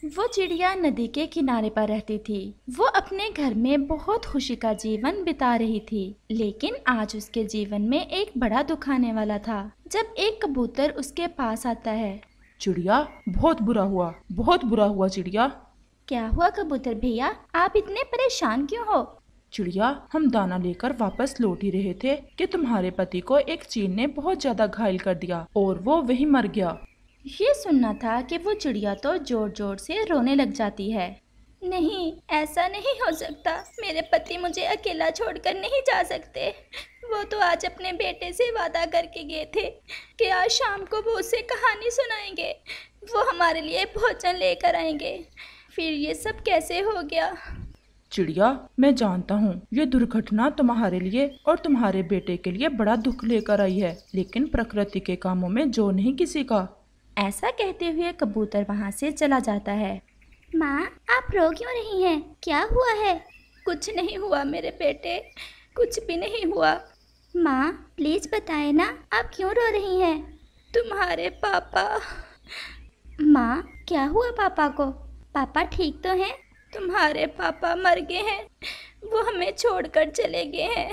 वो चिड़िया नदी के किनारे पर रहती थी। वो अपने घर में बहुत खुशी का जीवन बिता रही थी, लेकिन आज उसके जीवन में एक बड़ा दुख आने वाला था जब एक कबूतर उसके पास आता है। चिड़िया, बहुत बुरा हुआ चिड़िया। क्या हुआ कबूतर भैया, आप इतने परेशान क्यों हो? चिड़िया, हम दाना लेकर वापस लौट ही रहे थे कि तुम्हारे पति को एक चील ने बहुत ज्यादा घायल कर दिया और वो वहीं मर गया। ये सुनना था कि वो चिड़िया तो जोर जोर से रोने लग जाती है। नहीं, ऐसा नहीं हो सकता। मेरे पति मुझे अकेला छोड़कर नहीं जा सकते। वो तो आज अपने बेटे से वादा करके गए थे कि आज शाम को वो उसे कहानी सुनाएंगे, वो हमारे लिए भोजन लेकर आएंगे। फिर ये सब कैसे हो गया? चिड़िया, मैं जानता हूँ ये दुर्घटना तुम्हारे लिए और तुम्हारे बेटे के लिए बड़ा दुख लेकर आई है, लेकिन प्रकृति के कामों में जो नहीं किसी का। ऐसा कहते हुए कबूतर वहाँ से चला जाता है। माँ, आप रो क्यों रही हैं? क्या हुआ है? कुछ नहीं हुआ मेरे बेटे, कुछ भी नहीं हुआ। माँ, प्लीज बताएं ना, आप क्यों रो रही हैं? तुम्हारे पापा। माँ, क्या हुआ पापा को? पापा ठीक तो हैं? तुम्हारे पापा मर गए हैं, वो हमें छोड़कर चले गए हैं।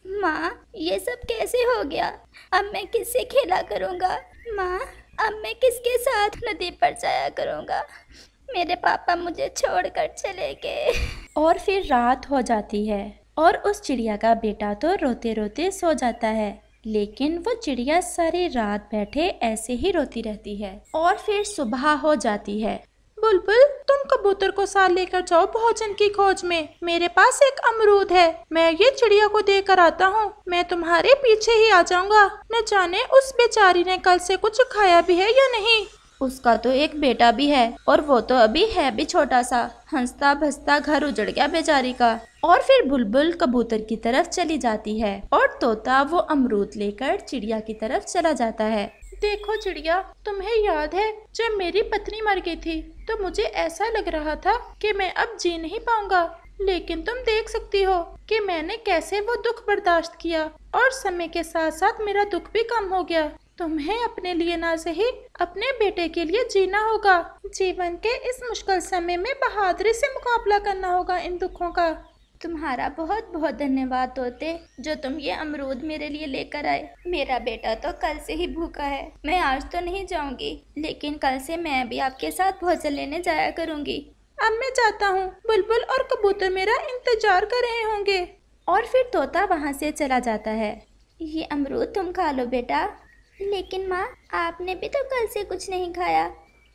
माँ, ये सब कैसे हो गया? अब मैं किससे खेला करूँगा? माँ, अब मैं किसके साथ नदी पर जाया करूँगा? मेरे पापा मुझे छोड़कर चले गए। और फिर रात हो जाती है और उस चिड़िया का बेटा तो रोते रोते सो जाता है, लेकिन वो चिड़िया सारी रात बैठे ऐसे ही रोती रहती है। और फिर सुबह हो जाती है। बुलबुल, तुम कबूतर को साथ लेकर जाओ भोजन की खोज में। मेरे पास एक अमरूद है, मैं ये चिड़िया को देकर आता हूँ। मैं तुम्हारे पीछे ही आ जाऊंगा। न जाने उस बेचारी ने कल से कुछ खाया भी है या नहीं। उसका तो एक बेटा भी है और वो तो अभी है भी छोटा सा। हंसता भसता घर उजड़ गया बेचारी का। और फिर बुलबुल कबूतर की तरफ चली जाती है और तोता वो अमरूद लेकर चिड़िया की तरफ चला जाता है। देखो चिड़िया, तुम्हें याद है जब मेरी पत्नी मर गई थी तो मुझे ऐसा लग रहा था कि मैं अब जी नहीं पाऊंगा, लेकिन तुम देख सकती हो कि मैंने कैसे वो दुख बर्दाश्त किया और समय के साथ साथ मेरा दुख भी कम हो गया। तुम्हें अपने लिए ना सही अपने बेटे के लिए जीना होगा। जीवन के इस मुश्किल समय में बहादुरी से मुकाबला करना होगा इन दुखों का। तुम्हारा बहुत बहुत धन्यवाद तोते, जो तुम ये अमरूद मेरे लिए लेकर आए। मेरा बेटा तो कल से ही भूखा है। मैं आज तो नहीं जाऊंगी, लेकिन कल से मैं भी आपके साथ भोजन लेने जाया करूंगी। अब मैं जाता हूँ, बुलबुल और कबूतर मेरा इंतजार कर रहे होंगे। और फिर तोता वहाँ से चला जाता है। ये अमरूद तुम खा लो बेटा। लेकिन माँ, आपने भी तो कल से कुछ नहीं खाया।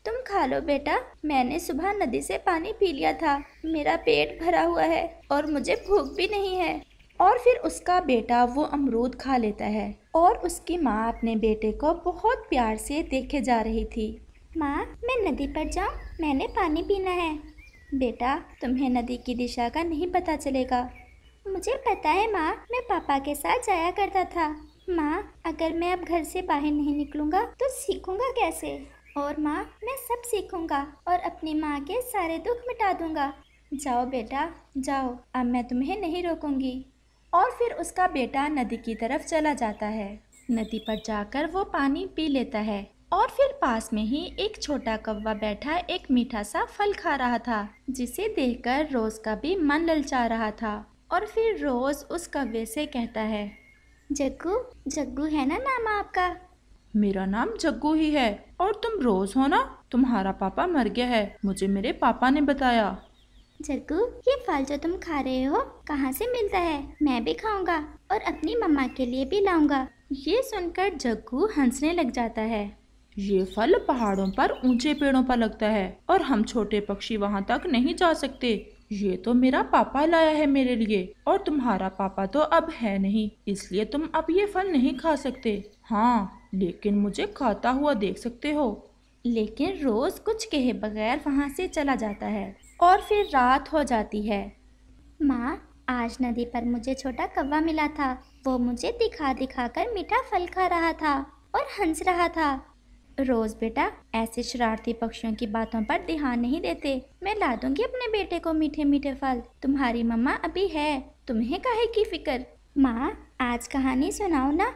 तुम खा लो बेटा, मैंने सुबह नदी से पानी पी लिया था। मेरा पेट भरा हुआ है और मुझे भूख भी नहीं है। और फिर उसका बेटा वो अमरूद खा लेता है और उसकी माँ अपने बेटे को बहुत प्यार से देखे जा रही थी। माँ, मैं नदी पर जाऊँ? मैंने पानी पीना है। बेटा, तुम्हें नदी की दिशा का नहीं पता चलेगा। मुझे पता है माँ, मैं पापा के साथ जाया करता था। माँ, अगर मैं अब घर से बाहर नहीं निकलूँगा तो सीखूँगा कैसे? और माँ, मैं सब सीखूंगा और अपनी माँ के सारे दुख मिटा दूंगा। जाओ बेटा, जाओ, अब मैं तुम्हें नहीं रोकूंगी। और फिर उसका बेटा नदी की तरफ चला जाता है। नदी पर जाकर वो पानी पी लेता है और फिर पास में ही एक छोटा कौवा बैठा एक मीठा सा फल खा रहा था, जिसे देखकर रोज का भी मन ललचा रहा था। और फिर रोज उस कौवे से कहता है, जग्गू, जग्गू है ना नाम आपका? मेरा नाम जग्गू ही है। और तुम रोज हो ना? तुम्हारा पापा मर गया है, मुझे मेरे पापा ने बताया। जग्गू, ये फल जो तुम खा रहे हो कहाँ से मिलता है? मैं भी खाऊंगा और अपनी मम्मा के लिए भी लाऊंगा। ये सुनकर जग्गू हंसने लग जाता है। ये फल पहाड़ों पर ऊंचे पेड़ों पर लगता है और हम छोटे पक्षी वहाँ तक नहीं जा सकते। ये तो मेरा पापा लाया है मेरे लिए, और तुम्हारा पापा तो अब है नहीं, इसलिए तुम अब ये फल नहीं खा सकते। हाँ, लेकिन मुझे खाता हुआ देख सकते हो। लेकिन रोज कुछ कहे बगैर वहाँ से चला जाता है। और फिर रात हो जाती है। माँ, आज नदी पर मुझे छोटा कौवा मिला था। वो मुझे दिखा दिखा कर मीठा फल खा रहा था और हंस रहा था। रोज बेटा, ऐसे शरारती पक्षियों की बातों पर ध्यान नहीं देते। मैं ला दूंगी अपने बेटे को मीठे मीठे फल। तुम्हारी मम्मा अभी है, तुम्हें काहे की फिक्र। माँ, आज कहानी सुनाओ ना,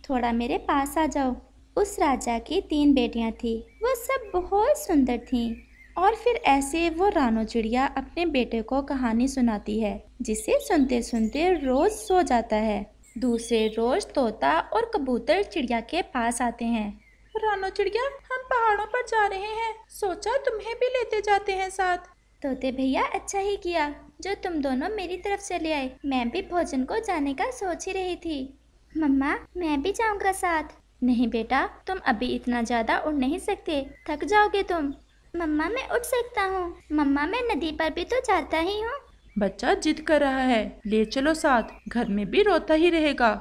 थोड़ा मेरे पास आ जाओ। उस राजा की 3 बेटियां थी। वो सब बहुत सुंदर थीं। और फिर ऐसे वो रानो चिड़िया अपने बेटे को कहानी सुनाती है, जिसे सुनते सुनते रोज सो जाता है। दूसरे रोज तोता और कबूतर चिड़िया के पास आते हैं। रानो चिड़िया, हम पहाड़ों पर जा रहे हैं, सोचा तुम्हें भी लेते जाते हैं साथ। तोते भैया, अच्छा ही किया जो तुम दोनों मेरी तरफ चले आए। मैं भी भोजन को जाने का सोच ही रही थी। मम्मा, मैं भी जाऊंगा साथ। नहीं बेटा, तुम अभी इतना ज्यादा उड़ नहीं सकते, थक जाओगे तुम। मम्मा, मैं उठ सकता हूँ। मम्मा, मैं नदी पर भी तो जाता ही हूँ। बच्चा जिद कर रहा है, ले चलो साथ, घर में भी रोता ही रहेगा।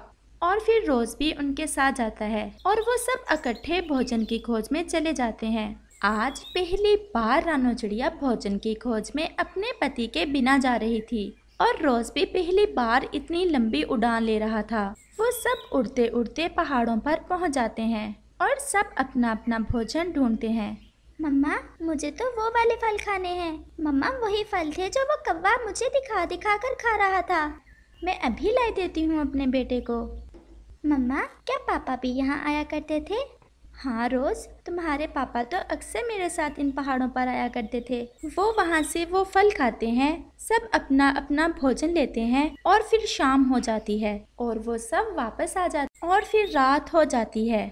और फिर रोज भी उनके साथ जाता है और वो सब इकट्ठे भोजन की खोज में चले जाते हैं। आज पहली बार रानो चिड़िया भोजन की खोज में अपने पति के बिना जा रही थी और रोज भी पहली बार इतनी लंबी उड़ान ले रहा था। वो सब उड़ते उड़ते पहाड़ों पर पहुंच जाते हैं और सब अपना अपना भोजन ढूंढते हैं। मम्मा, मुझे तो वो वाले फल खाने हैं। मम्मा, वही फल थे जो वो कौवा मुझे दिखा दिखा कर खा रहा था। मैं अभी ला देती हूँ अपने बेटे को। मम्मा, क्या पापा भी यहाँ आया करते थे? हाँ रोज, तुम्हारे पापा तो अक्सर मेरे साथ इन पहाड़ों पर आया करते थे। वो वहाँ से वो फल खाते हैं, सब अपना अपना भोजन लेते हैं और फिर शाम हो जाती है और वो सब वापस आ जाते और फिर रात हो जाती है।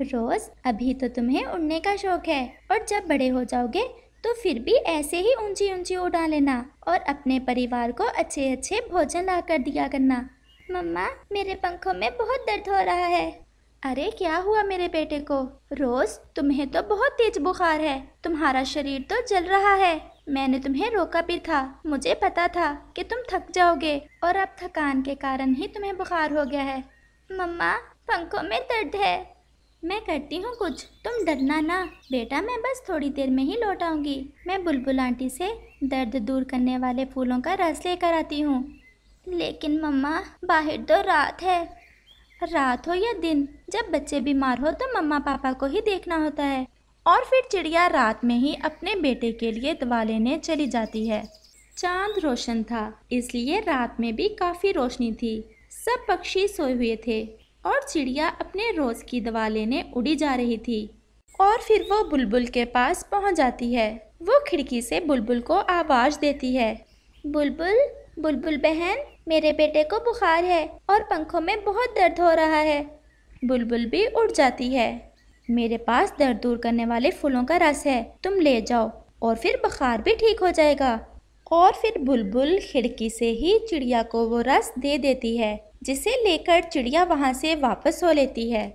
रोज, अभी तो तुम्हें उड़ने का शौक है और जब बड़े हो जाओगे तो फिर भी ऐसे ही ऊंची ऊंची उड़ा लेना और अपने परिवार को अच्छे अच्छे भोजन ला कर दिया करना। मम्मा, मेरे पंखों में बहुत दर्द हो रहा है। अरे क्या हुआ मेरे बेटे को? रोज, तुम्हें तो बहुत तेज बुखार है, तुम्हारा शरीर तो जल रहा है। मैंने तुम्हें रोका भी था, मुझे पता था कि तुम थक जाओगे और अब थकान के कारण ही तुम्हें बुखार हो गया है। मम्मा, पंखों में दर्द है। मैं करती हूँ कुछ, तुम डरना ना बेटा, मैं बस थोड़ी देर में ही लौट आऊंगी। मैं बुलबुल आंटी से दर्द दूर करने वाले फूलों का रस लेकर आती हूँ। लेकिन मम्मा, बाहर तो रात है। रात हो या दिन, जब बच्चे बीमार हो तो मम्मा पापा को ही देखना होता है। और फिर चिड़िया रात में ही अपने बेटे के लिए दवा लेने चली जाती है। चांद रोशन था, इसलिए रात में भी काफ़ी रोशनी थी। सब पक्षी सोए हुए थे और चिड़िया अपने रोज की दवा लेने उड़ी जा रही थी। और फिर वो बुलबुल के पास पहुंच जाती है। वो खिड़की से बुलबुल को आवाज़ देती है। बुलबुल, बुलबुल बहन, मेरे बेटे को बुखार है और पंखों में बहुत दर्द हो रहा है। बुलबुल भी उड़ जाती है। मेरे पास दर्द दूर करने वाले फूलों का रस है, तुम ले जाओ और फिर बुखार भी ठीक हो जाएगा। और फिर बुलबुल खिड़की से ही चिड़िया को वो रस दे देती है, जिसे लेकर चिड़िया वहाँ से वापस हो लेती है।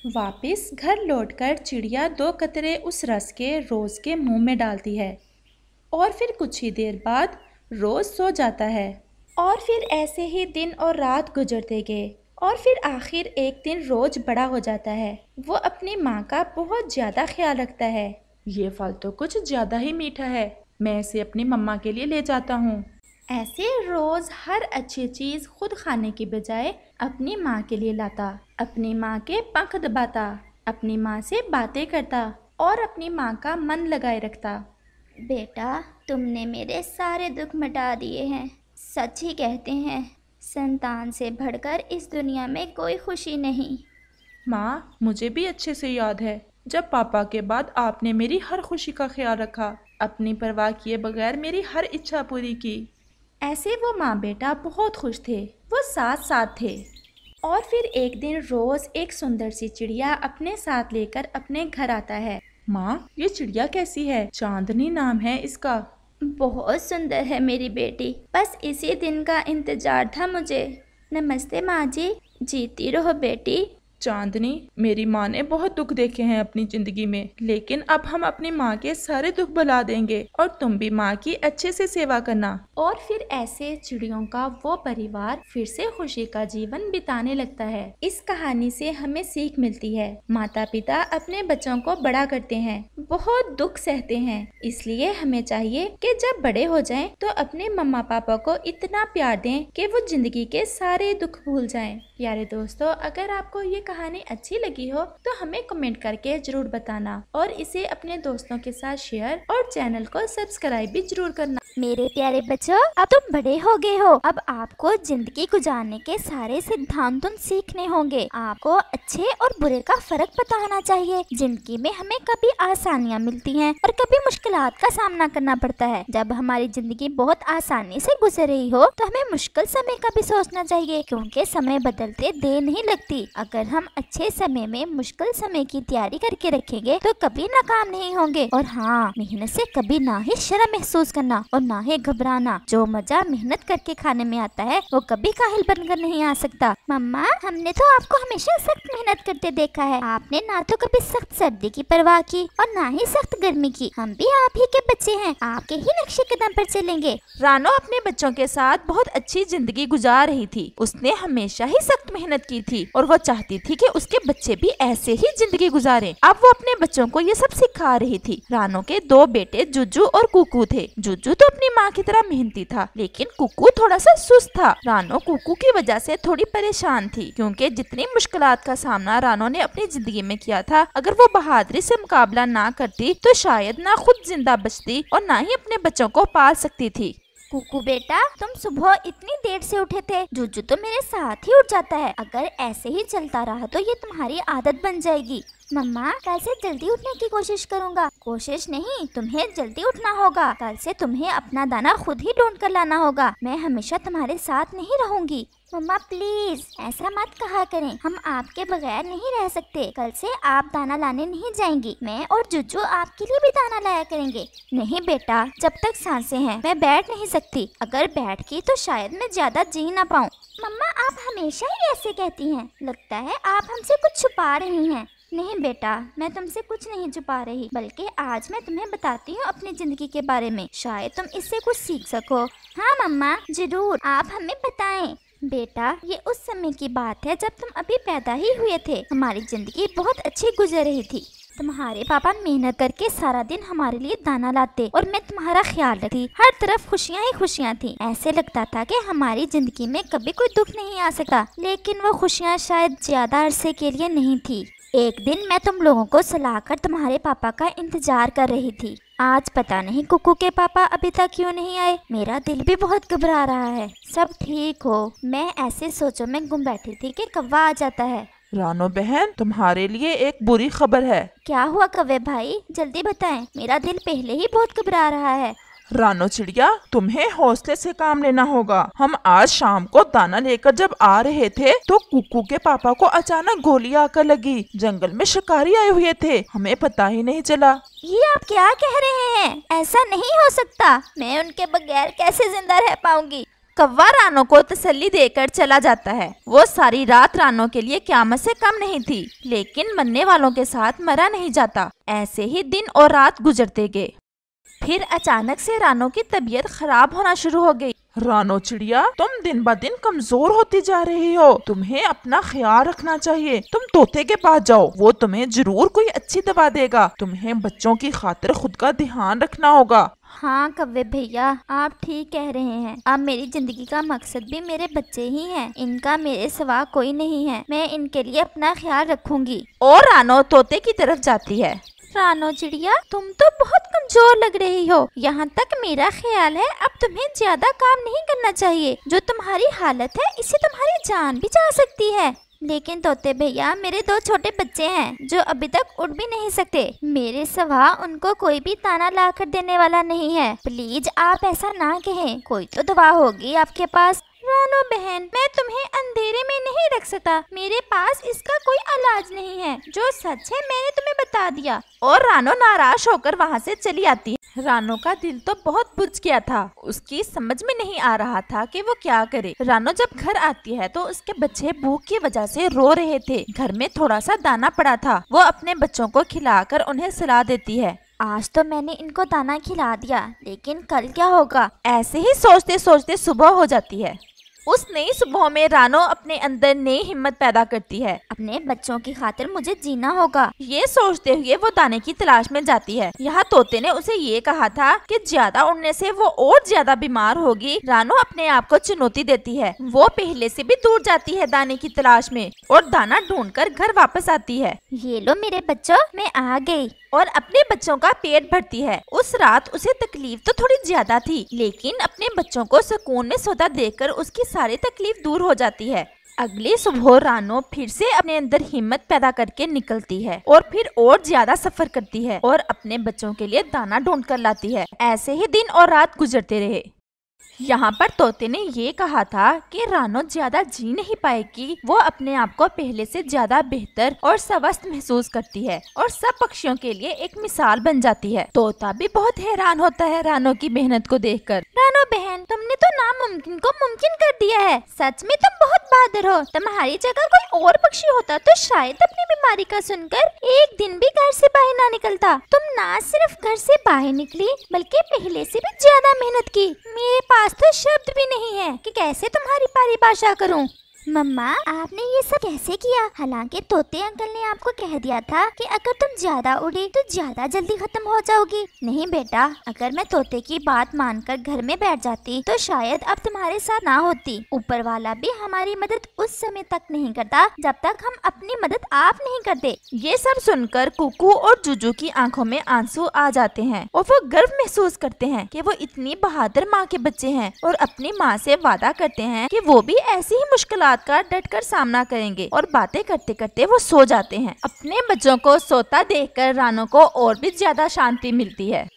वापस घर लौटकर चिड़िया 2 कतरे उस रस के रोज के मुंह में डालती है और फिर कुछ ही देर बाद रोज सो जाता है। और फिर ऐसे ही दिन और रात गुजरते गए और फिर आखिर एक दिन रोज बड़ा हो जाता है। वो अपनी माँ का बहुत ज़्यादा ख्याल रखता है। ये फल तो कुछ ज़्यादा ही मीठा है, मैं इसे अपनी मम्मा के लिए ले जाता हूँ। ऐसे रोज हर अच्छी चीज खुद खाने की बजाय अपनी माँ के लिए लाता, अपनी माँ के पंख दबाता, अपनी माँ से बातें करता और अपनी माँ का मन लगाए रखता। बेटा, तुमने मेरे सारे दुख मिटा दिए हैं। सच ही कहते हैं, संतान से बढ़कर इस दुनिया में कोई खुशी नहीं। माँ, मुझे भी अच्छे से याद है जब पापा के बाद आपने मेरी हर खुशी का ख्याल रखा, अपनी परवाह किए बगैर मेरी हर इच्छा पूरी की। ऐसे वो माँ बेटा बहुत खुश थे, वो साथ साथ थे। और फिर एक दिन रोज एक सुंदर सी चिड़िया अपने साथ लेकर अपने घर आता है। माँ, ये चिड़िया कैसी है? चांदनी नाम है इसका। बहुत सुंदर है मेरी बेटी, बस इसी दिन का इंतजार था मुझे। नमस्ते माँ जी, जीती रहो बेटी। चांदनी, मेरी माँ ने बहुत दुख देखे हैं अपनी जिंदगी में, लेकिन अब हम अपनी माँ के सारे दुख भुला देंगे और तुम भी माँ की अच्छे से सेवा करना। और फिर ऐसे चिड़ियों का वो परिवार फिर से खुशी का जीवन बिताने लगता है। इस कहानी से हमें सीख मिलती है, माता पिता अपने बच्चों को बड़ा करते हैं, बहुत दुख सहते हैं, इसलिए हमें चाहिए कि जब बड़े हो जाएं तो अपने मम्मा पापा को इतना प्यार दें कि वो जिंदगी के सारे दुख भूल जाएं। प्यारे दोस्तों, अगर आपको ये कहानी अच्छी लगी हो तो हमें कमेंट करके जरूर बताना और इसे अपने दोस्तों के साथ शेयर और चैनल को सब्सक्राइब भी जरूर करना। मेरे प्यारे बच्चों, अब तुम बड़े हो गए हो। अब आपको जिंदगी गुजारने के सारे सिद्धांत तुम सीखने होंगे। आपको अच्छे और बुरे का फर्क पता होना चाहिए। जिंदगी में हमें कभी आसानियाँ मिलती हैं और कभी मुश्किलात का सामना करना पड़ता है। जब हमारी जिंदगी बहुत आसानी से गुजर रही हो तो हमें मुश्किल समय का भी सोचना चाहिए, क्योंकि समय बदलते देर नहीं लगती। अगर हम अच्छे समय में मुश्किल समय की तैयारी करके रखेंगे तो कभी नाकाम नहीं होंगे। और हाँ, मेहनत से कभी ना ही शर्म महसूस करना और ना ही घबराना। जो मजा मेहनत करके खाने में आता है वो कभी काहिल बनकर नहीं आ सकता। मम्मा, हमने तो आपको हमेशा सख्त मेहनत करते देखा है। आपने ना तो कभी सख्त सर्दी की परवाह की और ना ही सख्त गर्मी की। हम भी आप ही के बच्चे हैं, आपके ही नक्शे कदम पर चलेंगे। रानो अपने बच्चों के साथ बहुत अच्छी जिंदगी गुजार रही थी। उसने हमेशा ही सख्त मेहनत की थी और वो चाहती थी कि उसके बच्चे भी ऐसे ही जिंदगी गुजारें। अब वो अपने बच्चों को ये सब सिखा रही थी। रानो के 2 बेटे जुज्जू और कुकू थे। जुज्जू तो अपनी माँ की तरह मेहनती था, लेकिन कुकू थोड़ा सा सुस्त था। रानो कुकू की वजह से थोड़ी परेशान थी, क्योंकि जितनी मुश्किलात का सामना रानो ने अपनी जिंदगी में किया था, अगर वो बहादुरी से मुकाबला ना करती तो शायद ना खुद जिंदा बचती और ना ही अपने बच्चों को पाल सकती थी। कुकू बेटा, तुम सुबह इतनी देर से उठे थे। जुज्जू तो मेरे साथ ही उठ जाता है। अगर ऐसे ही चलता रहा तो ये तुम्हारी आदत बन जाएगी। मम्मा, कल से जल्दी उठने की कोशिश करूँगा। कोशिश नहीं, तुम्हें जल्दी उठना होगा। कल से तुम्हें अपना दाना खुद ही ढूंढ कर लाना होगा। मैं हमेशा तुम्हारे साथ नहीं रहूंगी। मम्मा प्लीज ऐसा मत कहा करें, हम आपके बगैर नहीं रह सकते। कल से आप दाना लाने नहीं जाएंगी। मैं और जुज्जू आपके लिए भी दाना लाया करेंगे। नहीं बेटा, जब तक सांसें हैं मैं बैठ नहीं सकती। अगर बैठ गई तो शायद मैं ज्यादा जी ना पाऊँ। मम्मा, आप हमेशा ही ऐसे कहती हैं। लगता है आप हमसे कुछ छुपा रही हैं। नहीं बेटा, मैं तुमसे कुछ नहीं छुपा रही, बल्कि आज मैं तुम्हें बताती हूँ अपनी जिंदगी के बारे में। शायद तुम इससे कुछ सीख सको। हाँ मम्मा, जरूर, आप हमें बताएं। बेटा, ये उस समय की बात है जब तुम अभी पैदा ही हुए थे। हमारी जिंदगी बहुत अच्छी गुजर रही थी। तुम्हारे पापा मेहनत करके सारा दिन हमारे लिए दाना लाते और मैं तुम्हारा ख्याल रखती। हर तरफ खुशियाँ ही खुशियाँ थी। ऐसे लगता था कि हमारी जिंदगी में कभी कोई दुख नहीं आ सकता, लेकिन वो खुशियाँ शायद ज्यादा अरसे के लिए नहीं थी। एक दिन मैं तुम लोगों को सुलाकर तुम्हारे पापा का इंतजार कर रही थी। आज पता नहीं कुकू के पापा अभी तक क्यों नहीं आए। मेरा दिल भी बहुत घबरा रहा है। सब ठीक हो। मैं ऐसे सोचों में गुम बैठी थी कि कौवा आ जाता है। रानो बहन, तुम्हारे लिए एक बुरी खबर है। क्या हुआ कौवे भाई, जल्दी बताएं। मेरा दिल पहले ही बहुत घबरा रहा है। रानो चिड़िया, तुम्हें हौसले से काम लेना होगा। हम आज शाम को दाना लेकर जब आ रहे थे तो कुकू के पापा को अचानक गोली आकर लगी। जंगल में शिकारी आए हुए थे, हमें पता ही नहीं चला। ये आप क्या कह रहे हैं? ऐसा नहीं हो सकता। मैं उनके बगैर कैसे जिंदा रह पाऊंगी? कौवा रानो को तसल्ली देकर चला जाता है। वो सारी रात रानो के लिए क़यामत से कम नहीं थी, लेकिन मरने वालों के साथ मरा नहीं जाता। ऐसे ही दिन और रात गुजरते गए। फिर अचानक से रानो की तबीयत खराब होना शुरू हो गई। रानो चिड़िया, तुम दिन ब दिन कमजोर होती जा रही हो। तुम्हें अपना ख्याल रखना चाहिए। तुम तोते के पास जाओ, वो तुम्हें जरूर कोई अच्छी दवा देगा। तुम्हें बच्चों की खातिर खुद का ध्यान रखना होगा। हाँ कौवे भैया, आप ठीक कह रहे हैं। अब मेरी जिंदगी का मकसद भी मेरे बच्चे ही हैं। इनका मेरे सिवा कोई नहीं है। मैं इनके लिए अपना ख्याल रखूंगी। और रानो तोते की तरफ जाती है। रानो चिड़िया, तुम तो बहुत कमजोर लग रही हो। यहाँ तक मेरा ख्याल है अब तुम्हें ज्यादा काम नहीं करना चाहिए। जो तुम्हारी हालत है इससे तुम्हारी जान भी जा सकती है। लेकिन तोते भैया, मेरे 2 छोटे बच्चे हैं जो अभी तक उड़ भी नहीं सकते। मेरे सिवा उनको कोई भी दाना ला कर देने वाला नहीं है। प्लीज आप ऐसा ना कहें। कोई तो दवा होगी आपके पास। रानो बहन, मैं तुम्हें अंधेरे में नहीं रख सकता। मेरे पास इसका कोई इलाज नहीं है। जो सच है मैंने तुम्हें बता दिया। और रानो नाराज होकर वहाँ से चली आती है। रानो का दिल तो बहुत बुझ गया था। उसकी समझ में नहीं आ रहा था कि वो क्या करे। रानो जब घर आती है तो उसके बच्चे भूख की वजह से रो रहे थे। घर में थोड़ा सा दाना पड़ा था। वो अपने बच्चों को खिलाकर उन्हें सुला देती है। आज तो मैंने इनको दाना खिला दिया, लेकिन कल क्या होगा? ऐसे ही सोचते सोचते सुबह हो जाती है। उस नई सुबह में रानो अपने अंदर नई हिम्मत पैदा करती है। अपने बच्चों की खातिर मुझे जीना होगा, ये सोचते हुए वो दाने की तलाश में जाती है। यहाँ तोते ने उसे ये कहा था कि ज्यादा उड़ने से वो और ज्यादा बीमार होगी। रानो अपने आप को चुनौती देती है। वो पहले से भी दूर जाती है दाने की तलाश में और दाना ढूंढकर घर वापस आती है। ये लो मेरे बच्चों, मैं आ गई, और अपने बच्चों का पेट भरती है। उस रात उसे तकलीफ तो थोड़ी ज्यादा थी, लेकिन अपने बच्चों को सुकून में सोता देखकर उसकी सारी तकलीफ दूर हो जाती है। अगली सुबह रानो फिर से अपने अंदर हिम्मत पैदा करके निकलती है और फिर और ज्यादा सफर करती है और अपने बच्चों के लिए दाना ढूंढ कर लाती है। ऐसे ही दिन और रात गुजरते रहे। यहाँ पर तोते ने ये कहा था कि रानो ज्यादा जी नहीं पाएगी। वो अपने आप को पहले से ज्यादा बेहतर और स्वस्थ महसूस करती है और सब पक्षियों के लिए एक मिसाल बन जाती है। तोता भी बहुत हैरान होता है रानो की मेहनत को देखकर। रानो बहन, तुमने तो नामुमकिन को मुमकिन कर दिया है। सच में तुम बहुत बहादुर हो। तुम्हारी जगह कोई और पक्षी होता तो शायद अपनी बीमारी का सुनकर एक दिन भी घर से बाहर ना निकलता। तुम ना सिर्फ घर से बाहर निकली, बल्कि पहले से भी ज्यादा मेहनत की। मेरे पास तो शब्द भी नहीं है कि कैसे तुम्हारी परिभाषा करूं। मम्मा, आपने ये सब कैसे किया? हालांकि तोते अंकल ने आपको कह दिया था कि अगर तुम ज्यादा उड़े तो ज्यादा जल्दी खत्म हो जाओगी। नहीं बेटा, अगर मैं तोते की बात मानकर घर में बैठ जाती तो शायद अब तुम्हारे साथ ना होती। ऊपर वाला भी हमारी मदद उस समय तक नहीं करता जब तक हम अपनी मदद आप नहीं करते। ये सब सुनकर कुकू और जुजू की आंखों में आंसू आ जाते हैं और वो गर्व महसूस करते हैं कि वो इतनी बहादुर माँ के बच्चे हैं और अपनी माँ से वादा करते हैं कि वो भी ऐसी ही मुश्किलात का डटकर सामना करेंगे। और बातें करते करते वो सो जाते हैं। अपने बच्चों को सोता देखकर रानो को और भी ज्यादा शांति मिलती है।